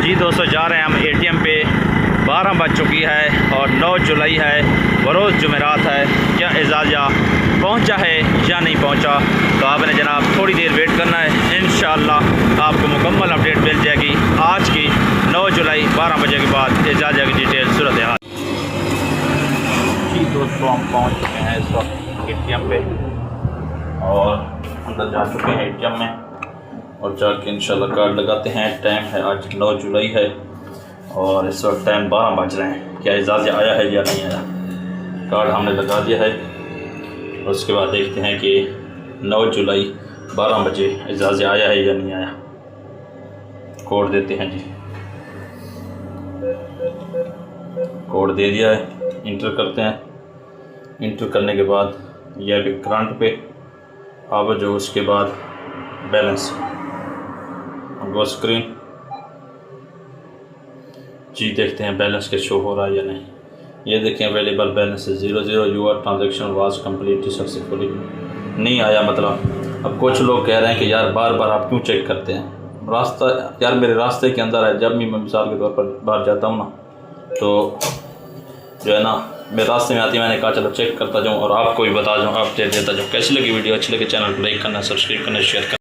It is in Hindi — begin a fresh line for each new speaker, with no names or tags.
जी दोस्तों, जा रहे हैं हम एटीएम पे। 12 बज चुकी है और 9 जुलाई है, बरोज़ जुमेरात है। क्या एजाज़ा पहुंचा है या नहीं पहुंचा, तो आपने जनाब थोड़ी देर वेट करना है। इंशाअल्लाह आपको मुकम्मल अपडेट मिल जाएगी आज की 9 जुलाई 12 बजे के बाद एजाज़ा की डिटेल सूरत हाल। जी दोस्तों, हम पहुँच चुके हैं इस वक्त एटीएम पे और अंदर जा चुके हैं एटीएम में और जाके इंशाल्लाह कार्ड लगाते हैं। टाइम है आज 9 जुलाई है और इस वक्त टाइम 12 बज रहे हैं। क्या एजाज़ा आया है या नहीं आया, कार्ड हमने लगा दिया है। और उसके बाद देखते हैं कि 9 जुलाई 12 बजे एजाज़ा आया है या नहीं आया। कोड देते हैं जी, कोड दे दिया है, इंटर करते हैं। इंटर करने के बाद यह भी करंट पे अब जो उसके बाद बैलेंस गो स्क्रीन जी, देखते हैं बैलेंस के शो हो रहा है या नहीं। ये देखें अवेलेबल बैलेंस है 00। Your transaction was complete successfully. नहीं आया मतलब। अब कुछ लोग कह रहे हैं कि यार बार बार आप क्यों चेक करते हैं। रास्ता यार मेरे रास्ते के अंदर है। जब भी मैं मिसाल के तौर पर बाहर जाता हूँ ना, तो जो है ना मेरे रास्ते में आती है, मैंने कहा चलो चेक करता जाऊँ और आपको भी बता दूँ, अपडेट देता जाऊँ। कैसी लगी वीडियो, अच्छी लगी चैनल को लाइक करना, सब्सक्राइब करना, शेयर करना।